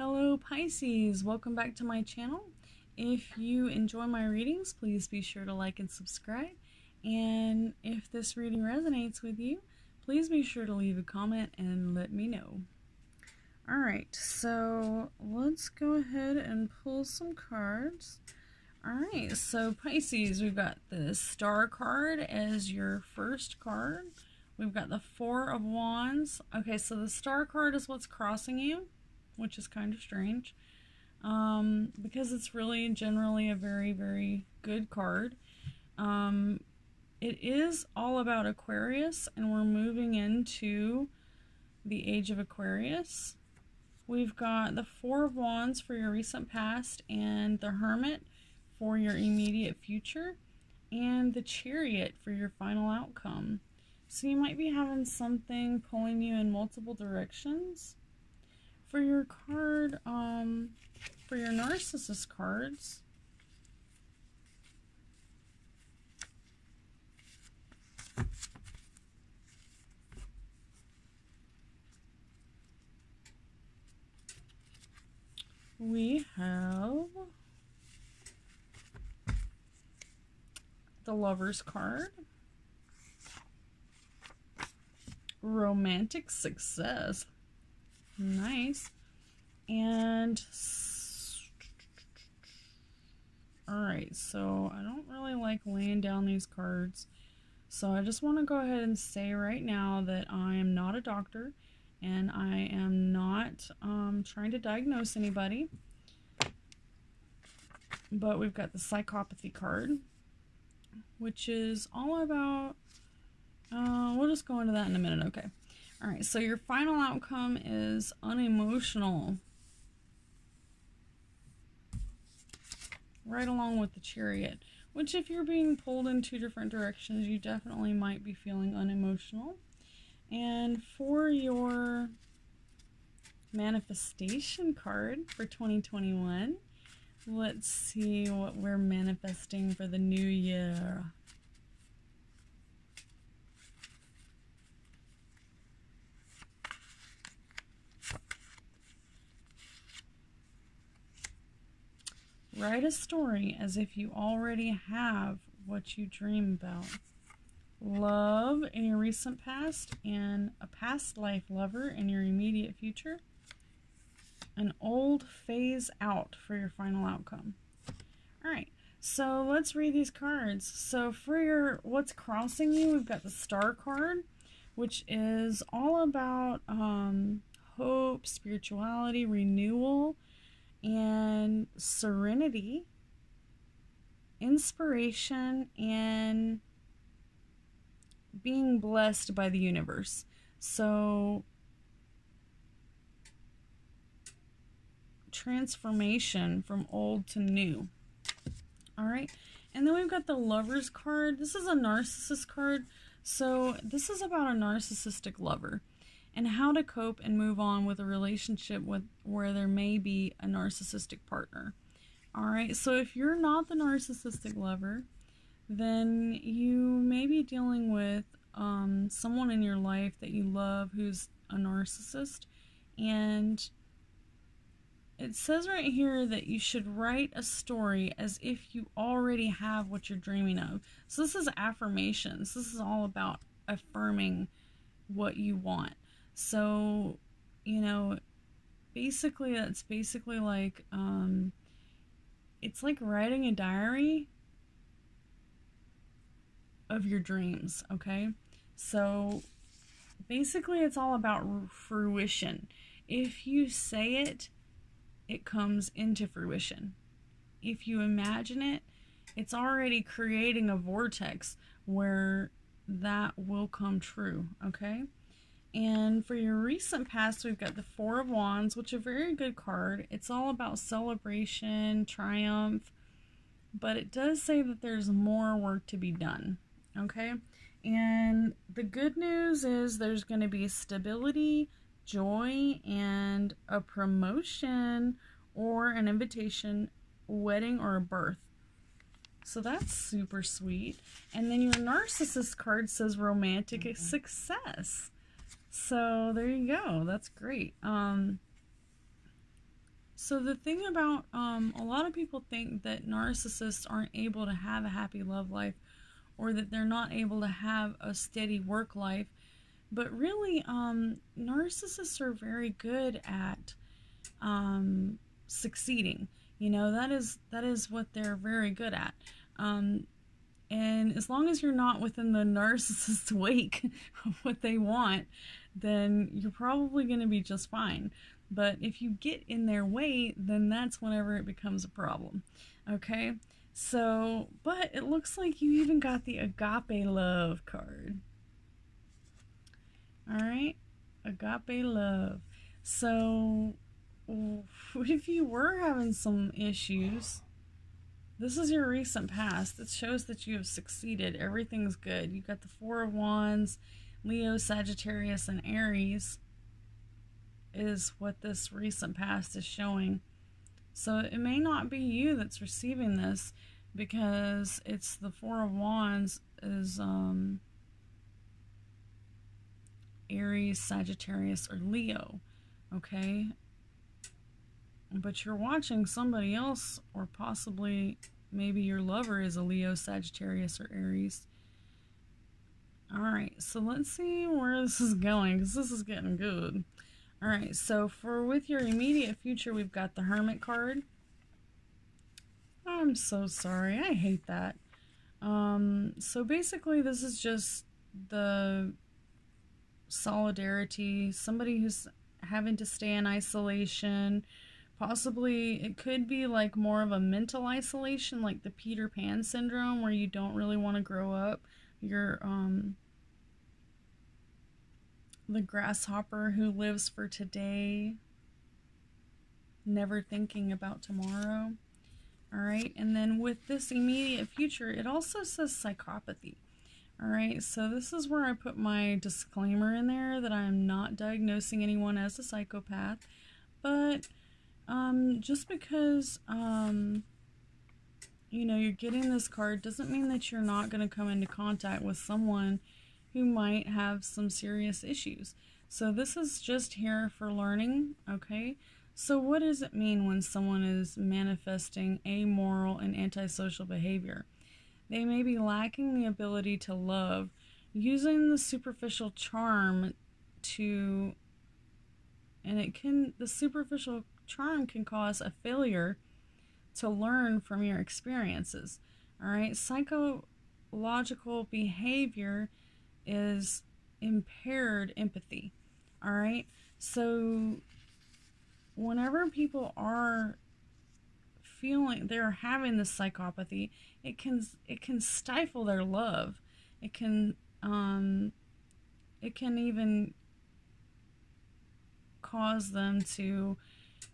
Hello Pisces, welcome back to my channel. If you enjoy my readings, please be sure to like and subscribe. And if this reading resonates with you, please be sure to leave a comment and let me know. Alright, so let's go ahead and pull some cards. Alright, so Pisces, we've got the Star card as your first card. We've got the Four of Wands. Okay, so the Star card is what's crossing you, which is kind of strange, because it's really generally a very, very good card. It is all about Aquarius, and we're moving into the age of Aquarius. We've got the Four of Wands for your recent past, and the Hermit for your immediate future, and the Chariot for your final outcome. So you might be having something pulling you in multiple directions. For your card, for your Narcissist cards, we have the Lover's card, Romantic Success. Nice. And alright, so I don't really like laying down these cards, so I just want to go ahead and say right now that I am not a doctor and I am not trying to diagnose anybody. But we've got the Psychopathy card, which is all about we'll just go into that in a minute. Okay. Alright, so your final outcome is unemotional. Right along with the Chariot, which if you're being pulled in two different directions, you definitely might be feeling unemotional. And for your manifestation card for 2021, let's see what we're manifesting for the new year. Write a story as if you already have what you dream about. Love in your recent past and a past life lover in your immediate future. An old phase out for your final outcome. Alright, so let's read these cards. So for your what's crossing you, we've got the Star card, which is all about hope, spirituality, renewal, and serenity, inspiration, and being blessed by the universe. So transformation from old to new. Alright, and then we've got the Lover's card. This is a Narcissist card, so this is about a narcissistic lover and how to cope and move on with a relationship where there may be a narcissistic partner. Alright, so if you're not the narcissistic lover, then you may be dealing with someone in your life that you love who's a narcissist. And it says right here that you should write a story as if you already have what you're dreaming of. So this is affirmations. This is all about affirming what you want. So, you know, basically that's basically like, it's like writing a diary of your dreams, okay? So basically it's all about fruition. If you say it, it comes into fruition. If you imagine it, it's already creating a vortex where that will come true, okay? And for your recent past, we've got the Four of Wands, which is a very good card. It's all about celebration, triumph, but it does say that there's more work to be done, okay? And the good news is there's going to be stability, joy, and a promotion or an invitation, wedding, or a birth. So that's super sweet. And then your Narcissist card says romantic success. So there you go. That's great. So the thing about a lot of people think that narcissists aren't able to have a happy love life, or that they're not able to have a steady work life. But really, narcissists are very good at succeeding. You know, that is what they're very good at. And as long as you're not within the narcissist's wake of what they want, then you're probably going to be just fine. But if you get in their way, then that's whenever it becomes a problem. Okay? So, but it looks like you even got the agape love card. Alright? Agape love. So, if you were having some issues, this is your recent past. It shows that you have succeeded. Everything's good. You got the Four of Wands, Leo, Sagittarius, and Aries is what this recent past is showing. So it may not be you that's receiving this, because it's the Four of Wands is Aries, Sagittarius, or Leo. Okay? But you're watching somebody else, or possibly maybe your lover is a Leo, Sagittarius, or Aries. Alright, so let's see where this is going, because this is getting good. Alright, so for with your immediate future, we've got the Hermit card. I'm so sorry, I hate that. So basically this is just the solidarity, somebody who's having to stay in isolation. Possibly it could be like more of a mental isolation, like the Peter Pan syndrome, where you don't really want to grow up. You're the grasshopper who lives for today, never thinking about tomorrow. Alright, and then with this immediate future, it also says psychopathy. Alright, so this is where I put my disclaimer in there that I'm not diagnosing anyone as a psychopath, but just because you know, you're getting this card doesn't mean that you're not going to come into contact with someone who might have some serious issues. So this is just here for learning, okay? So what does it mean when someone is manifesting amoral and antisocial behavior? They may be lacking the ability to love, using the superficial charm to, and the superficial charm can cause a failure to learn from your experiences. Alright, psychological behavior is impaired empathy. Alright, so whenever people are feeling they're having this psychopathy, it can stifle their love. It can even cause them to,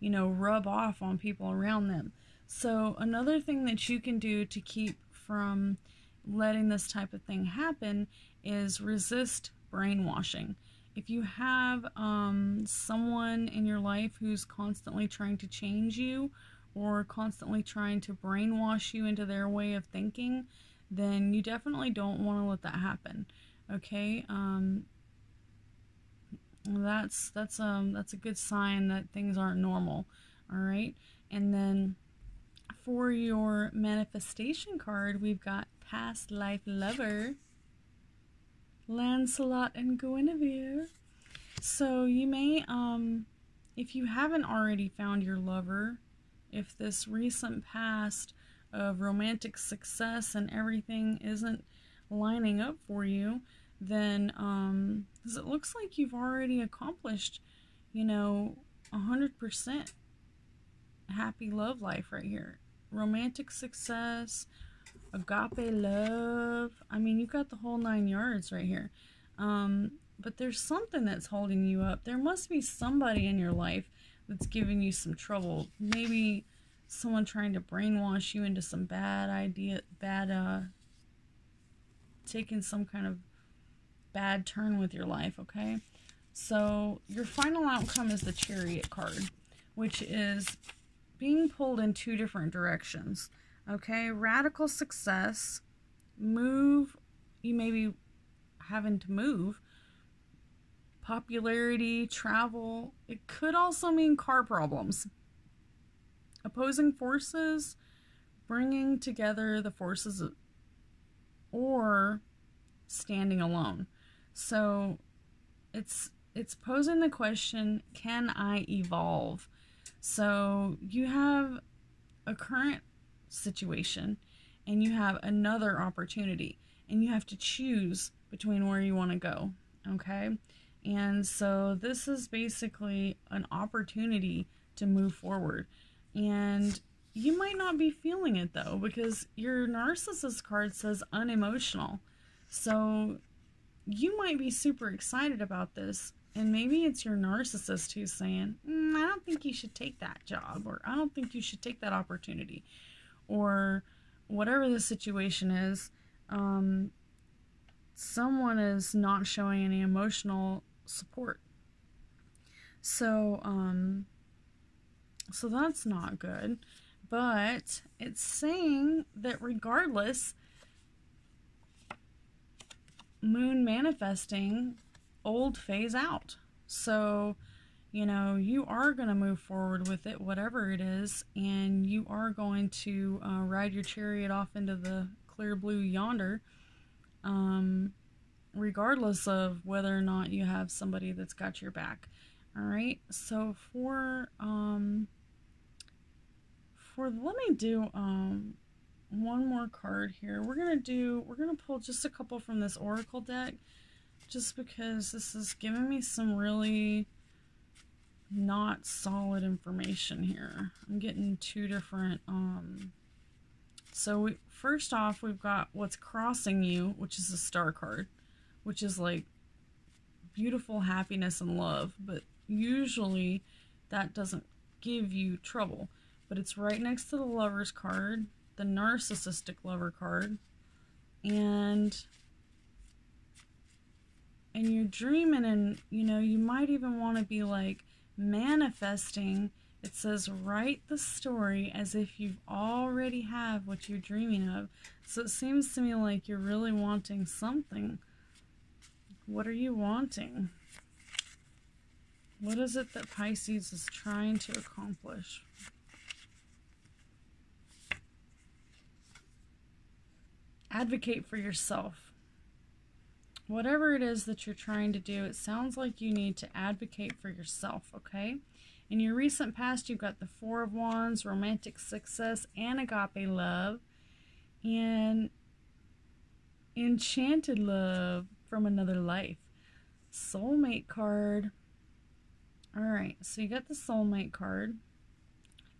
you know, rub off on people around them. So another thing that you can do to keep from letting this type of thing happen is resist brainwashing. If you have someone in your life who's constantly trying to change you, or constantly trying to brainwash you into their way of thinking, then you definitely don't want to let that happen. Okay? That's a good sign that things aren't normal. Alright? And then for your manifestation card, we've got Past Life Lover, Lancelot and Guinevere. So you may, if you haven't already found your lover, if this recent past of romantic success and everything isn't lining up for you, then because it looks like you've already accomplished, you know, 100% happy love life right here. Romantic success, agape love. I mean, you've got the whole 9 yards right here. But there's something that's holding you up. There must be somebody in your life that's giving you some trouble. Maybe someone trying to brainwash you into some taking some kind of bad turn with your life, okay? So your final outcome is the Chariot card, which is being pulled in 2 different directions, okay? Radical success, move, you may be having to move. Popularity, travel, it could also mean car problems. opposing forces, bringing together the forces, or standing alone. So it's posing the question, can I evolve? So you have a current situation and you have another opportunity, and you have to choose between where you want to go. Okay? And so this is basically an opportunity to move forward. And you might not be feeling it though, because your Narcissist card says unemotional. So you might be super excited about this, and maybe it's your narcissist who's saying, I don't think you should take that job, or I don't think you should take that opportunity, or whatever the situation is. Someone is not showing any emotional support. So that's not good. But it's saying that regardless, moon manifesting, old phase out. So, you know, you are going to move forward with it, whatever it is, and you are going to ride your chariot off into the clear blue yonder, regardless of whether or not you have somebody that's got your back. All right. So let me do one more card here. We're gonna pull just a couple from this oracle deck, just because this is giving me some really not solid information here. I'm getting two different so first off, we've got what's crossing you, which is a star card, which is like beautiful happiness and love, but usually that doesn't give you trouble. But it's right next to the Lover's card, the Narcissistic Lover card, and you're dreaming, and you know, you might even want to be like manifesting. It says write the story as if you already have what you're dreaming of. So it seems to me like you're really wanting something. What are you wanting? What is it that Pisces is trying to accomplish? Advocate for yourself. Whatever it is that you're trying to do, it sounds like you need to advocate for yourself, okay? In your recent past, you've got the Four of Wands, romantic success, and agape love, and enchanted love from another life. Soulmate card. Alright, so you got the soulmate card,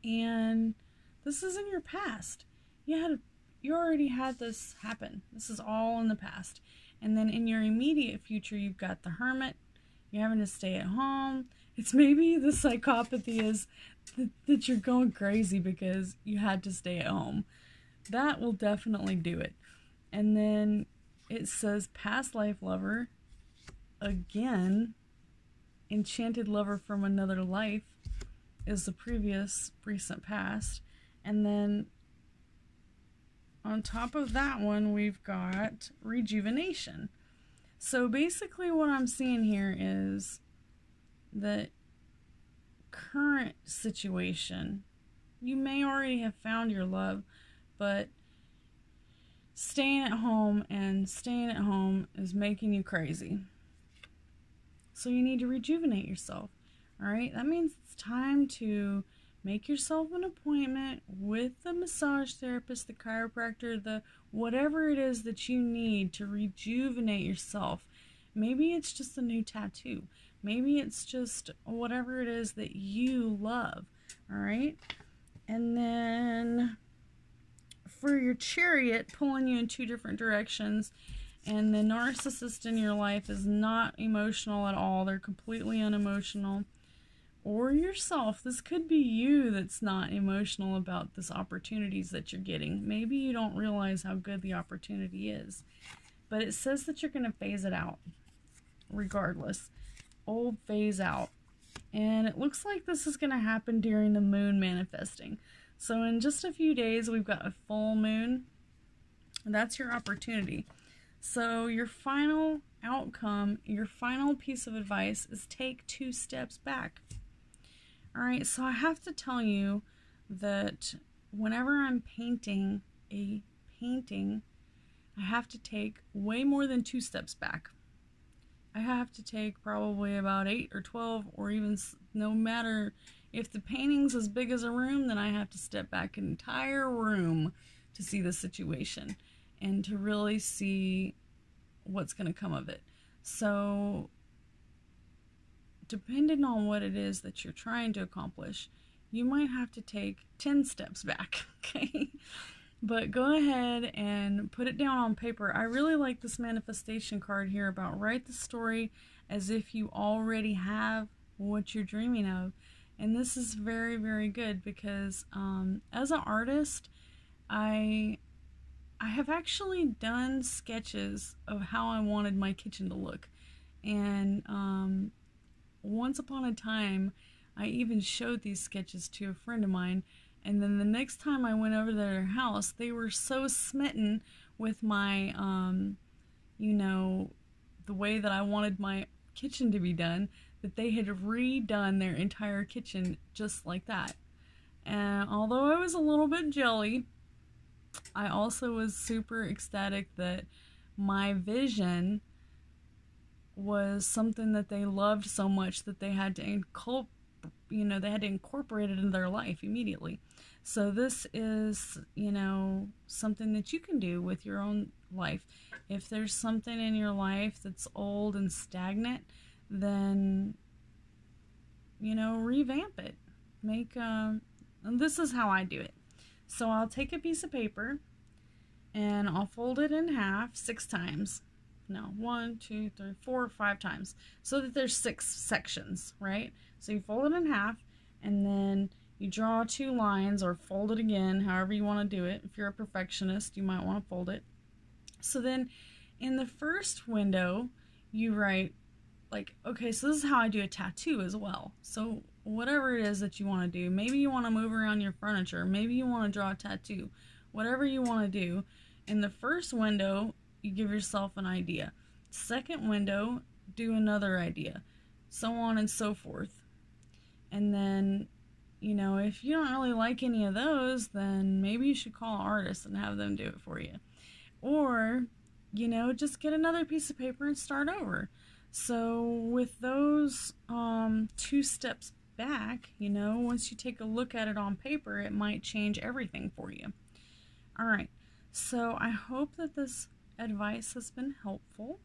and this is in your past. You already had this happen. This is all in the past. And then in your immediate future, you've got the Hermit. You're having to stay at home. It's maybe the psychopathy is that you're going crazy because you had to stay at home. That will definitely do it. And then it says past life lover. Again, enchanted lover from another life is the previous recent past. And then on top of that one, we've got rejuvenation. So basically what I'm seeing here is that current situation, you may already have found your love, but staying at home is making you crazy. So you need to rejuvenate yourself. All right, that means it's time to make yourself an appointment with the massage therapist, the chiropractor, the whatever it is that you need to rejuvenate yourself. Maybe it's just a new tattoo. Maybe it's just whatever it is that you love. All right. And then for your chariot, pulling you in two different directions, and the narcissist in your life is not emotional at all. They're completely unemotional. Or yourself. This could be you that's not emotional about this opportunities that you're getting. Maybe you don't realize how good the opportunity is. But it says that you're going to phase it out. Regardless. Old phase out. And it looks like this is going to happen during the moon manifesting. So in just a few days, we've got a full moon. And that's your opportunity. So your final outcome, your final piece of advice is take 2 steps back. Alright, so I have to tell you that whenever I'm painting a painting, I have to take way more than 2 steps back. I have to take probably about 8 or 12, or even, no matter if the painting's as big as a room, then I have to step back an entire room to see the situation and to really see what's going to come of it. So, depending on what it is that you're trying to accomplish, you might have to take 10 steps back, okay? But go ahead and put it down on paper. I really like this manifestation card here about write the story as if you already have what you're dreaming of. And this is very, very good because as an artist, I have actually done sketches of how I wanted my kitchen to look. And once upon a time, I even showed these sketches to a friend of mine. And then the next time I went over to their house, they were so smitten with my, you know, the way that I wanted my kitchen to be done, that they had redone their entire kitchen just like that. And although I was a little bit jelly, I also was super ecstatic that my vision was something that they loved so much that they had to incorporate it into their life immediately. So this is, you know, something that you can do with your own life. If there's something in your life that's old and stagnant, then, you know, revamp it. And this is how I do it. So I'll take a piece of paper and I'll fold it in half 6 times. No, 1, 2, 3, 4, 5 times. So that there's 6 sections, right? So you fold it in half and then you draw 2 lines or fold it again, however you want to do it. If you're a perfectionist, you might want to fold it. So then in the first window, you write, like, okay, so this is how I do a tattoo as well. So whatever it is that you want to do, maybe you want to move around your furniture, maybe you want to draw a tattoo, whatever you want to do. In the first window, you give yourself an idea. Second window, do another idea, so on and so forth. And then, you know, if you don't really like any of those, then maybe you should call an artist and have them do it for you. Or, you know, just get another piece of paper and start over. So with those 2 steps back, you know, once you take a look at it on paper, it might change everything for you. Alright, so I hope that this advice has been helpful.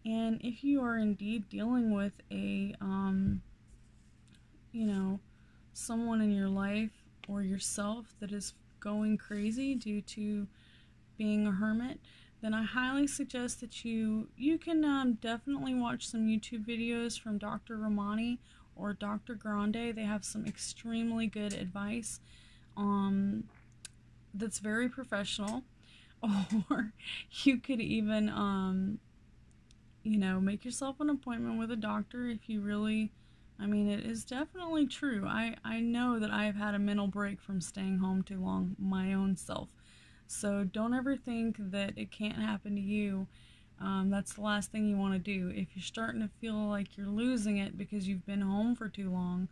And if you are indeed dealing with a, you know, someone in your life or yourself that is going crazy due to being a hermit, then I highly suggest that you can definitely watch some YouTube videos from Dr. Romani or Dr. Grande. They have some extremely good advice that's very professional. Or you could even, you know, make yourself an appointment with a doctor if you really, I mean, it is definitely true. I know that I have had a mental break from staying home too long, my own self. So don't ever think that it can't happen to you. That's the last thing you want to do. If you're starting to feel like you're losing it because you've been home for too long,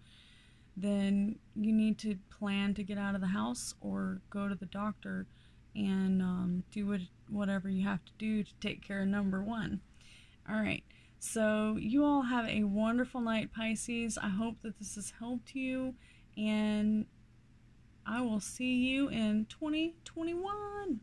then you need to plan to get out of the house or go to the doctor and do whatever you have to do to take care of number 1. Alright, so you all have a wonderful night, Pisces. I hope that this has helped you, and I will see you in 2021.